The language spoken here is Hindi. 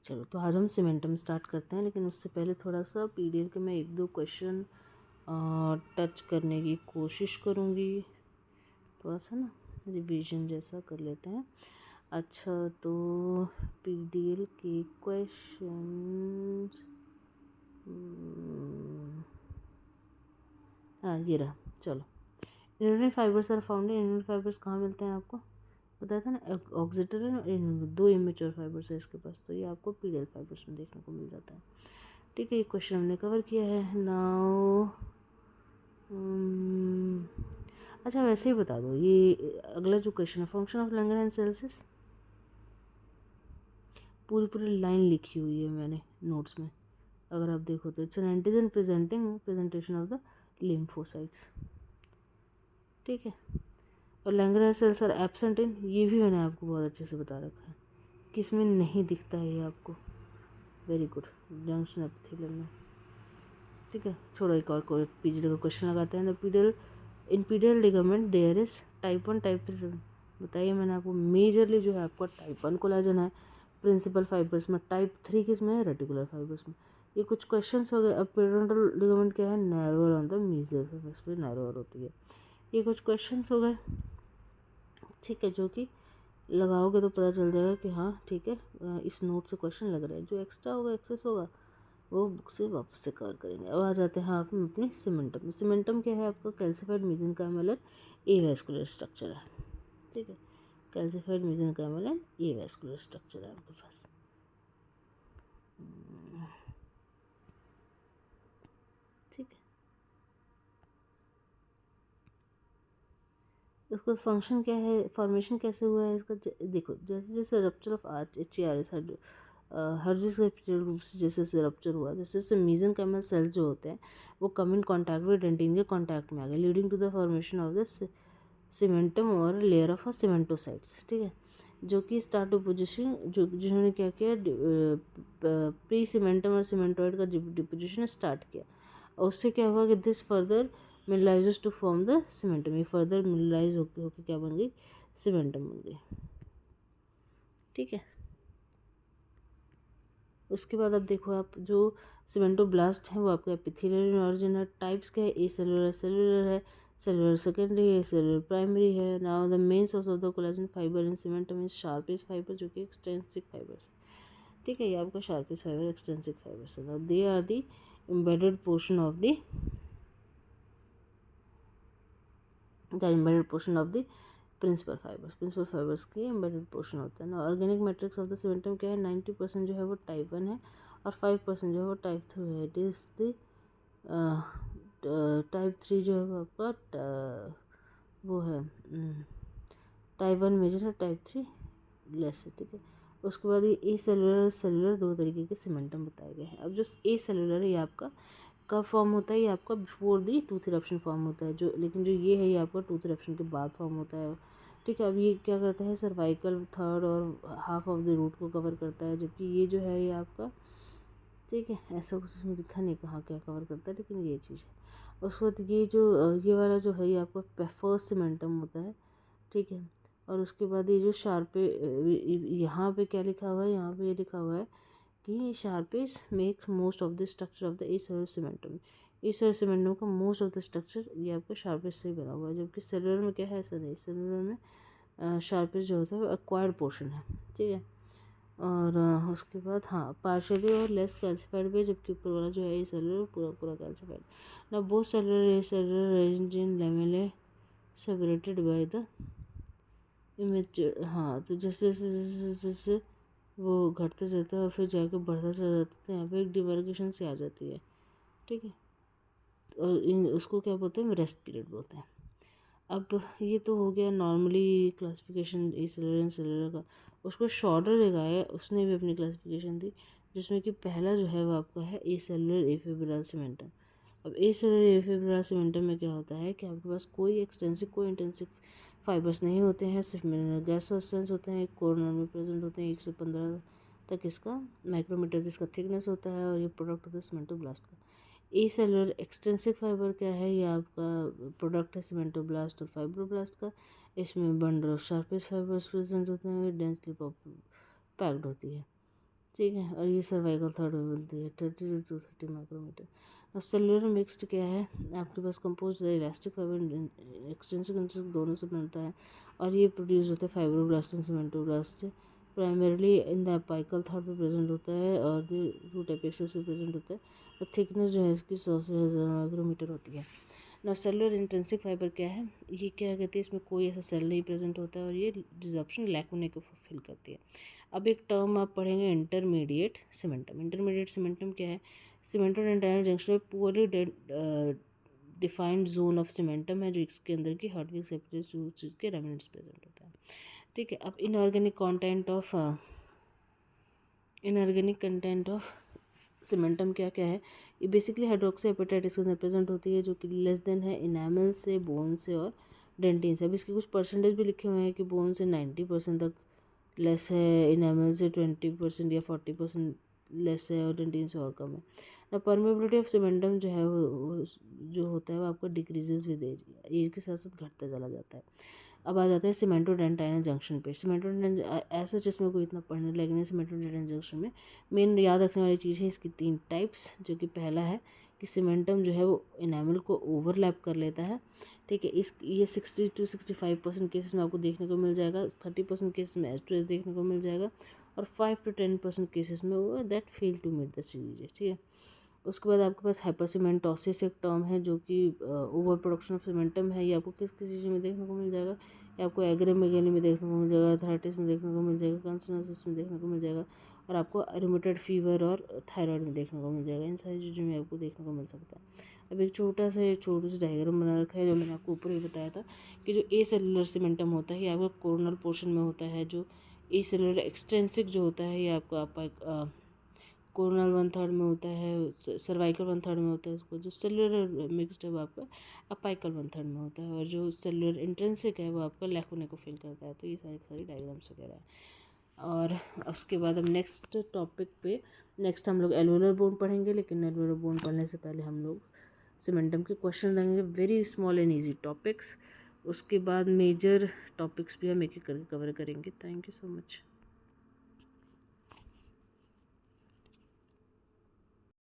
चलो तो आज हम सीमेंटम स्टार्ट करते हैं, लेकिन उससे पहले थोड़ा सा पीडीएल के मैं एक दो क्वेश्चन टच करने की कोशिश करूँगी। थोड़ा सा ना रिवीजन जैसा कर लेते हैं। अच्छा तो पीडीएल के क्वेश्चंस, हाँ ये रहा। चलो, indifferent fibres are found in, indifferent fibres कहाँ मिलते हैं आपको बताया था ना, ऑक्सीटरी और दो इमेच्योर फाइबर्स है इसके पास, तो ये आपको पीडीएल फाइबर्स में देखने को मिल जाता है। ठीक है, ये क्वेश्चन हमने कवर किया है। नाउ अच्छा वैसे ही बता दो, ये अगला जो क्वेश्चन है, function of Langer and Celsius, पूरी लाइन लिखी हुई है मैंने नोट्स में, अगर आप देखो तो it's an antigen presenting presentation of the lymphocytes. ठीक है, और Langer cells are absent in, ये भी मैंने आपको बहुत अच्छे से बता रखा है कि इसमें नहीं दिखता है ये आपको। वेरी गुड, जंक्शन एपिथेलियम में। ठीक है, छोड़ो एक और पीडीएल का क्वेश्चन लगाते हैं। The PDL in PDL ligament there is type 1 type 3। बताइए, मैंने आपको मेजरली जो है आपका टाइप 1 कोलाजन है प्रिंसिपल फाइबर्स में, टाइप 3 किस में है, रेटिकुलर फाइबर्स में। ये कुछ क्वेश्चंस हो गए। अब पेरिडोनटल लिगामेंट क्या है, नैरोअर ऑन द मेसोस सरफेस पे नैरोअर होती है। ये कुछ क्वेश्चंस हो गए। ठीक है, जो कि लगाओगे तो पता चल जाएगा कि हाँ ठीक है, इस नोट से क्वेश्चन लग रहा है। जो एक्स्ट्रा होगा, एक्सेस होगा, वो बुक से वापस से कवर करेंगे। अब आ जाते हैं आप अपने सीमेंटम में। सीमेंटम क्या है आपका, कैल्सिफाइड मेसेनकाइमल ए वैस्कुलर स्ट्रक्चर है। ठीक है, कैल्सिफाइड मेसेनकाइमल ए वैस्कुलर स्ट्रक्चर है आपके पास। ठीक है, उसका फंक्शन क्या है, फॉर्मेशन कैसे हुआ है इसका, देखो जैसे जैसे रप्चर ऑफ आर्च HARS हर चीज़ का रूप से जैसे जैसे रप्चर हुआ, जैसे जैसे मेसेनकाइमल सेल्स जो होते हैं वो come in contact with dentin के कॉन्टैक्ट में आ गए, leading to the formation of the cementum और लेयर ऑफ सीमेंटोसाइट्स। ठीक है, जो कि स्टार्ट टू पोजिशन, जो जिन्होंने क्या किया, प्री सीमेंटम और सीमेंटोइड का डिपोजिशन स्टार्ट किया, और उससे क्या हुआ कि this further mineralises to form the cementum. ये फर्दर मिनरलाइज होके होके क्या बन गई, सीमेंटम बन गई। ठीक है, उसके बाद अब देखो आप, जो सीमेंटोब्लास्ट हैं वो आपका एपिथेलियल ऑरिजिन है। टाइप्स क्या है, ए सेलुलर सेलुलर है, सेलुलर सेकेंडरी है, सेलुलर प्राइमरी है। Now the main source of the collagen fibre in cementum is sharpest fibre, जो कि एक्सटेंसिक फाइबर्स। ठीक है, ये आपका शार्पेस्ट फाइबर एक्सटेंसिक फाइबर्स है। They are the embedded portion of the embedded portion of the principal fibres के एम्बेडेड पोर्शन होता है ना। Organic matrix of the cementum क्या है, 90% जो है वो टाइप 1 है और 5% जो है वो टाइप 3 है। इट इज़ द टाइप 3 जो है वो आपका वो है टाइप 1 मेजर है, टाइप 3 लेस है। ठीक है, उसके बाद ये ए सेलुलर सेलुलर दो तरीके के सीमेंटम बताए गए हैं। अब जो ए सेलुलर है ये आपका कब फॉर्म होता है, ये आपका before the tooth eruption form होता है, जो लेकिन जो ये है ये आपका टूथ इरप्शन के बाद फॉर्म होता है। ठीक है, अब ये क्या करता है, सर्वाइकल थर्ड और हाफ ऑफ द रूट को कवर करता है, जबकि ये जो है ये आपका, ठीक है ऐसा कुछ इसमें दिखा नहीं कहाँ क्या कवर करता है, लेकिन ये चीज़ है। उसके बाद ये जो ये वाला जो है ये आपका फर्स्ट सीमेंटम होता है। ठीक है, और उसके बाद ये जो शार्पे, यहाँ पे क्या लिखा हुआ है, यहाँ पे ये लिखा हुआ है कि Sharpey's make most of the structure of the acellular cementum. Acellular cementum का मोस्ट ऑफ द स्ट्रक्चर ये आपका शार्पेस से ही बना हुआ है, जबकि सेलुलर में क्या है, ऐसा नहीं। सेलुलर में शार्पेस जो होता है वो एक्वायर्ड पोर्शन है। ठीक है, और उसके बाद हाँ पार्शियली और लेस कैल्सिफाइड भी, जबकि ऊपर वाला जो है ये सेलुलर पूरा पूरा कैल्सिफाइड ना। Both cellular cellular range in lamellae separated by the image. हाँ, तो जैसे जैसे जैसे जैसे वो घटते जाता है और फिर जाकर बढ़ता चला जाता है, तो यहाँ पे एक डिमार्केशन से आ जाती है। ठीक है, और इन उसको क्या बोलते हैं, रेस्ट पीरियड बोलते हैं। अब ये तो हो गया normally classification A cellular and cellular का। उसको शॉर्टर एक आया, उसने भी अपनी क्लासिफिकेशन दी, जिसमें कि पहला जो है वो आपका है ए सेलुलर एफिब्रिल सीमेंटम। अब ए सेलुलर एफिब्रिल सीमेंटम में क्या होता है कि आपके पास कोई एक्सटेंसिव कोई इंटेंसिव फाइबर्स नहीं होते हैं, सिर्फ गैस सब्सटेंस होते हैं, एक कॉर्नर में प्रेजेंट होते हैं, 1 से 15 तक इसका माइक्रोमीटर इसका थिकनेस होता है, और ये प्रोडक्ट होता है सीमेंटोब्लास्ट का। ए सेलुलर एक्सटेंसिव फाइबर क्या है, ये आपका प्रोडक्ट है सीमेंटोब्लास्ट और फाइब्रोब्लास्ट का। इसमें bundle of sharpest fibres present होते हैं, डेंसली पैक्ड होती है। ठीक है। और ये सर्वाइकल थर्ड में बनती है 30 to 30 माइक्रोमीटर। और सेल्यूलर मिक्स्ड क्या है, आपके पास compose elastic fibre extensive interest दोनों से बनता है, और ये प्रोड्यूस होता है फाइब्रोब्लास्ट एंड सीमेंटोब्लास्ट से। Primarily in the apical third पे प्रेजेंट होता है और रूट एपेक्सिस पे प्रेजेंट होता है। और थिकनेस जो है इसकी 100 से 1000 माइक्रोमीटर होती है। ना सेलुलर इंट्रिंसिक फाइबर क्या है, ये क्या कहती है, इसमें कोई ऐसा सेल नहीं प्रेजेंट होता है और ये डिजॉर्प्शन लैकुने को फुलफिल करती है। अब एक टर्म आप पढ़ेंगे इंटरमीडिएट सीमेंटम। इंटरमीडिएट सीमेंटम क्या है, सीमेंटम डेंटाइनल जंक्शन में poorly defined zone of cementum है जो इसके अंदर की हार्डविक सेपरेट के रेमिनेंट्स प्रेजेंट होता है। ठीक है। अब इनऑर्गेनिक कंटेंट ऑफ सीमेंटम क्या क्या है, ये बेसिकली हाइड्रोक्सी हेपेटाइटिस के अंदर प्रेजेंट होती है जो कि लेस देन है इनामल से, बोन से और डेंटिन से। अब इसके कुछ परसेंटेज भी लिखे हुए हैं कि बोन से 90% तक लेस है, इनामल से 20% या 40% लेस है और डेंटिन से और कम है। ना परमेबिलिटी ऑफ सीमेंटम जो है वो जो होता है वो आपका डिक्रीजेज विद एज के साथ साथ घटता चला जाता है। अब आ जाते हैं सीमेंटोडेंटाइनल जंक्शन पे। ऐसा जिसमें कोई इतना पढ़ने लगे नहीं। सीमेंटोडेंटाइनल जंक्शन में मेन याद रखने वाली चीज़ है इसकी 3 टाइप्स, जो कि पहला है कि सीमेंटम जो है वो इनामल को ओवरलैप कर लेता है। ठीक है। ये 60 to 65% केसेस में आपको देखने को मिल जाएगा, 30% केसेस में एस्ट्रेस देखने को मिल जाएगा, और 5 to 10% केसेस में वो that fail to meet the series. ठीक है। उसके बाद आपके पास हाइपरसीमेंटोसिस एक टर्म है जो कि ओवर प्रोडक्शन ऑफ सीमेंटम है। ये आपको किस किस चीज़ में देखने को मिल जाएगा, ये आपको एग्रोमेगेली में देखने को मिल जाएगा, अर्थराइटिस में देखने को मिल जाएगा, कैंसरोसिस में देखने को मिल जाएगा, और आपको रूमेटॉइड फीवर और थायराइड में देखने को मिल जाएगा। इन सारी चीज़ों में आपको देखने को मिल सकता है। अब एक छोटी सी डायग्राम बना रखा है जो मैंने आपको ऊपर ही बताया था कि जो ए सेलुलर सीमेंटम होता है ये आपका कोरोनल पोर्शन में होता है। जो ए सेलुलर एक्सटेंसिक जो होता है ये आपका कोरोनल 1/3 में होता है, सर्वाइकल 1/3 में होता है। उसको जो सेलुलर मिक्स्ड है वो आपका अपाइकल 1/3 में होता है, और जो सेलुलर इंट्रिंसिक है वो आपका लैकुने को फिल करता है। तो ये सारी डायग्राम्स वगैरह है। और उसके बाद हम नेक्स्ट टॉपिक पे हम लोग एल्वोलर बोन पढ़ेंगे, लेकिन एल्वोलर बोन पढ़ने से पहले हम लोग सीमेंटम के क्वेश्चन देंगे, very small and easy topics. उसके बाद मेजर टॉपिक्स भी हम एक एक करके कवर करेंगे। Thank you so much.